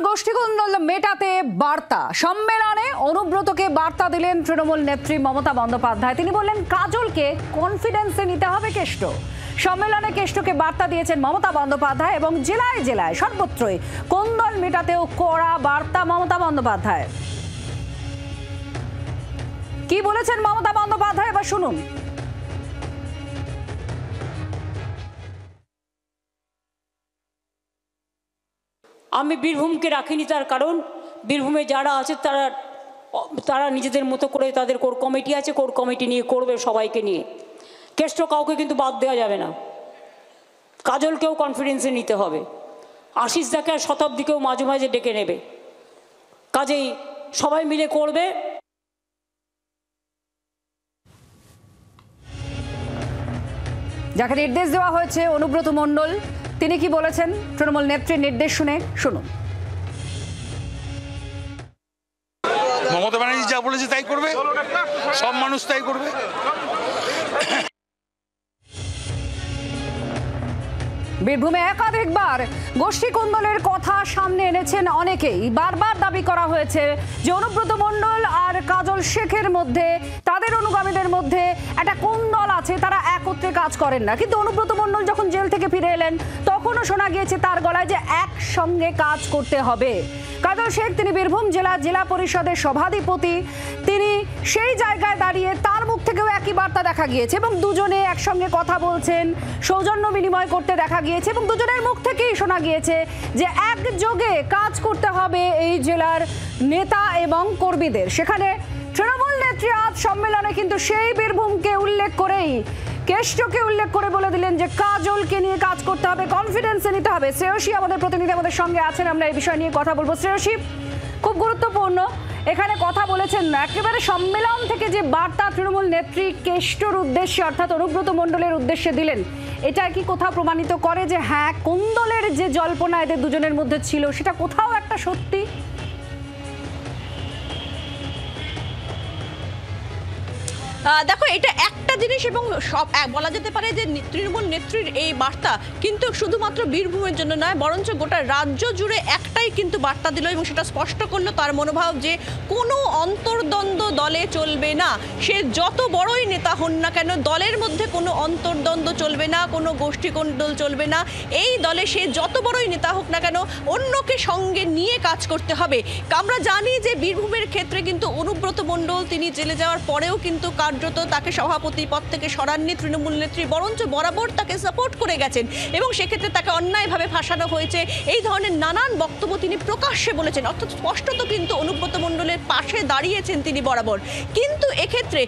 গোষ্ঠীকন্দল মেটাতে বার্তা সম্মেলনে অনুব্রতকে বার্তা দিলেন তৃণমূল নেত্রী মমতা বন্দ্যোপাধ্যায়। তিনি বললেন কাজলকে কনফিডেন্সে নিতে হবে কেষ্ট। সম্মেলনে কেষ্টকে বার্তা দিয়েছেন মমতা বন্দ্যোপাধ্যায় এবং জেলায় জেলায় সর্বত্রই কোন্দল মেটাতেও কড়া বার্তা মমতা বন্দ্যোপাধ্যায়। কি বলেছেন মমতা বন্দ্যোপাধ্যায় এবার শুনুন। আমি বীরভূমকে রাখিনি, তার কারণ বীরভূমে যারা আছে তারা নিজেদের মতো করে তাদের কোর কমিটি আছে, কোর কমিটি নিয়ে করবে সবাইকে নিয়ে। কেষ্ট কাউকে কিন্তু বাদ দেওয়া যাবে না, কাজলকেও কনফিডেন্সে নিতে হবে, আশিস দাকে আর শতাব্দীকেও মাঝে মাঝে ডেকে নেবে, কাজেই সবাই মিলে করবে। যাকে নির্দেশ দেওয়া হয়েছে অনুব্রত মণ্ডল, তিনি কি বলেছেন তৃণমূল নেত্রীর নির্দেশ শুনে শুনুন। মমতা ব্যানার্জি যা বলেছে তাই করবে, সব মানুষ তাই করবে। বীরভূমে একাধিকবার গোষ্ঠী কোন্দলের কথা সামনে এনেছেন অনেকেই। বারবার দাবি করা হয়েছে যে অনুব্রত মণ্ডল আর কাজল শেখের মধ্যে, তাদের অনুগামীদের মধ্যে একটা কোন্দল আছে, তারা একত্রে কাজ করেন না। কিন্তু অনুব্রত মণ্ডল যখন জেল থেকে ফিরে এলেন তখনও শোনা গিয়েছে তার গলায় যে একসঙ্গে কাজ করতে হবে। কাজল শেখ তিনি বীরভূম জেলা পরিষদের সভাধিপতি, তিনি সেই জায়গায় দাঁড়িয়ে তার মুখ থেকেও একই বার্তা দেখা গিয়েছে এবং দুজনে একসঙ্গে কথা বলছেন, সৌজন্য বিনিময় করতে দেখা গিয়েছে এবং দুজনের মুখ থেকেই শোনা গিয়েছে যে একযোগে কাজ করতে হবে এই জেলার নেতা এবং কর্মীদের। সেখানে তৃণমূল নেত্রী আজ সম্মেলনে কিন্তু সেই বীরভূমকে উল্লেখ করেই কেষ্টকে উল্লেখ করে বলে দিলেন যে কাজলকে নিয়ে কাজ করতে হবে, কনফিডেন্সে নিতে হবে। শ্রেয়সী আমাদের প্রতিনিধি আমাদের সঙ্গে আছেন, আমরা এই বিষয় নিয়ে কথা বলবো। শ্রেয়সী, খুব গুরুত্বপূর্ণ এখানে কথা বলেছেন না, একেবারে সম্মেলন থেকে যে বার্তা তৃণমূল নেত্রী কেষ্টর উদ্দেশ্যে অর্থাৎ অনুব্রত মণ্ডলের উদ্দেশ্যে দিলেন, এটা কি কোথাও প্রমাণিত করে যে হ্যাঁ কোন্দলের যে জল্পনা এদের দুজনের মধ্যে ছিল সেটা কোথাও একটা সত্যি? দেখো, এটা একটা জিনিস এবং সব বলা যেতে পারে যে তৃণমূল নেত্রীর এই বার্তা কিন্তু শুধুমাত্র বীরভূমের জন্য নয়, বরঞ্চ গোটা রাজ্য জুড়ে একটাই কিন্তু বার্তা দিল এবং সেটা স্পষ্ট করলো তার মনোভাব যে কোনো অন্তর্দ্বন্দ্ব দলে চলবে না। সে যত বড়ই নেতা হন না কেন, দলের মধ্যে কোনো অন্তর্দ্বন্দ্ব চলবে না, কোনো গোষ্ঠীকোন্দল চলবে না। এই দলে সে যত বড়ই নেতা হোক না কেন অন্যকে সঙ্গে নিয়ে কাজ করতে হবে। আমরা জানি যে বীরভূমের ক্ষেত্রে কিন্তু অনুব্রত মণ্ডল তিনি জেলে যাওয়ার পরেও কিন্তু কার্যত তাকে সভাপতি পদ থেকে সরাননি তৃণমূল নেত্রী, বরঞ্চ বরাবর তাকে সাপোর্ট করে গেছেন এবং সেক্ষেত্রে তাকে অন্যায়ভাবে ফাঁসানো হয়েছে, এই ধরনের নানান বক্তব্য তিনি প্রকাশ্যে বলেছেন। অর্থাৎ স্পষ্টত কিন্তু অনুব্রত মণ্ডলের পাশে দাঁড়িয়েছেন তিনি বরাবর। কিন্তু এক্ষেত্রে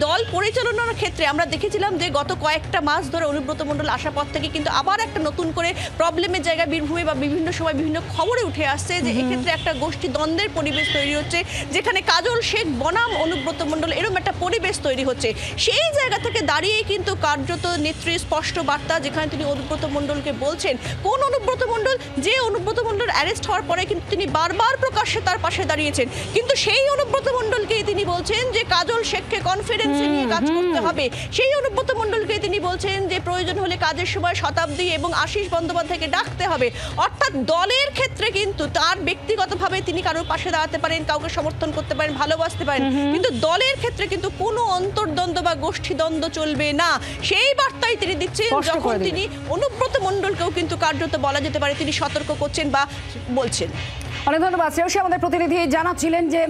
দল পরিচালনার ক্ষেত্রে আমরা দেখেছিলাম যে গত কয়েকটা মাস ধরে অনুব্রত মণ্ডল আসার পর থেকে কিন্তু আবার একটা নতুন করে প্রবলেমের জায়গা বীরভূমে বা বিভিন্ন সময় বিভিন্ন খবরে উঠে আসছে যে এক্ষেত্রে একটা গোষ্ঠী দ্বন্দ্বের পরিবেশ তৈরি হচ্ছে, যেখানে কাজল শেখ বনাম অনুব্রত মণ্ডল এরকম একটা পরিবেশ তৈরি হচ্ছে। সেই জায়গা থেকে দাঁড়িয়েই কিন্তু কার্যত নেত্রীর স্পষ্ট বার্তা, যেখানে তিনি অনুব্রত মণ্ডলকে বলছেন, কোন অনুব্রত মণ্ডল, যে অনুব্রত মণ্ডল অ্যারেস্ট হওয়ার পরে কিন্তু তিনি বারবার প্রকাশ্যে তার পাশে দাঁড়িয়েছেন, কিন্তু সেই অনুব্রত মণ্ডলকেই তিনি বলছেন যে কাজল শেখকে কনফিডেন্সে নিয়ে কাজ করতে হবে। সেই অনুব্রত মণ্ডলকে তিনি বলছেন যে প্রয়োজন হলে কাজের সময় শতাব্দী এবং আশিস বন্দ্যোপাধ্যায়কে ডাকতে হবে। অর্থাৎ দলের ক্ষেত্রে কিন্তু তার ব্যক্তিগতভাবে তিনি কারোর পাশে দাঁড়াতে পারেন, কাউকে সমর্থন করতে পারেন, ভালোবাসতে পারেন, কিন্তু দলের ক্ষেত্রে কিন্তু কোনো অন্তর্দ্বন্দ্ব বা গোষ্ঠী দ্বন্দ্ব চলবে না। সেই বার্তাই তিনি দিচ্ছেন, যখন তিনি অনুব্রত মণ্ডলকেও কিন্তু কার্যত বলা যেতে পারে তিনি সতর্ক করছেন বা বলছেন। অনেক ধন্যবাদ শ্রেয়সী। আমাদের প্রতিনিধি জানাচ্ছিলেন যে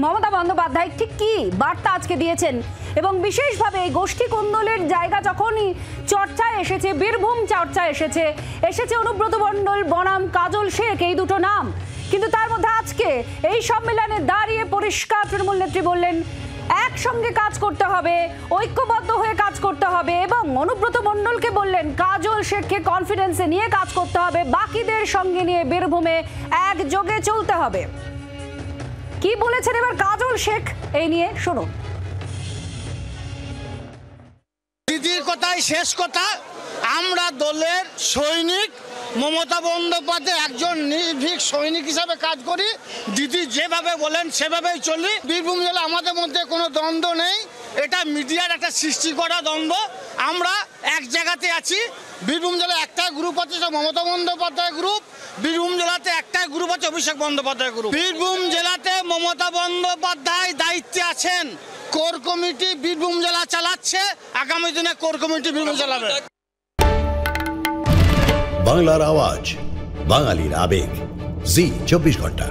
মমতা বন্দ্যোপাধ্যায় ঠিক কি বার্তা আজকে দিয়েছেন এবং বিশেষভাবে এই গোষ্ঠী কোন্দলের জায়গা যখনই চর্চায় এসেছে, বীরভূম চর্চায় এসেছে অনুব্রত মণ্ডল বনাম কাজল শেখ, এই দুটো নাম। কিন্তু তার মধ্যে আজকে এই সম্মেলনে দাঁড়িয়ে পরিষ্কার তৃণমূল নেত্রী বললেন একসঙ্গে কাজ করতে হবে, ঐক্যবদ্ধ হয়ে কাজ করতে হবে এবং অনুব্রত মণ্ডলকে বললেন কাজল শেখকে কনফিডেন্সে নিয়ে কাজ করতে হবে, বাকিদের সঙ্গে নিয়ে বীরভূমে একযোগে চলতে হবে। কি বলেছেন এবার কাজল শেখ এই নিয়ে শুনুন। দিদির কথাই শেষ কথা, আমরা দলের সৈনিক, মমতা বন্দ্যোপাধ্যায় একজন নির্ভীক সৈনিক হিসাবে কাজ করি, দিদি যেভাবে বলেন সেভাবেই চলি। বীরভূম জেলা আমাদের মধ্যে কোনো দ্বন্দ্ব নেই, এটা মিডিয়ার একটা সৃষ্টি করা দ্বন্দ্ব। আমরা এক জায়গাতে আছি। বীরভূম জেলায় একটা গ্রুপ আছে, মমতা বন্দ্যোপাধ্যায় গ্রুপ। বীরভূম জেলাতে একটাই গ্রুপ আছে, অভিষেক বন্দ্যোপাধ্যায় গ্রুপ। বীরভূম জেলাতে মমতা বন্দ্যোপাধ্যায় দায়িত্বে আছেন, কোর কমিটি বীরভূম জেলা চালাচ্ছে, আগামী দিনে কোর কমিটি বীরভূম চালাবে। বাংলার আওয়াজ, বাঙালির আবেগ, জি 24 ঘন্টা।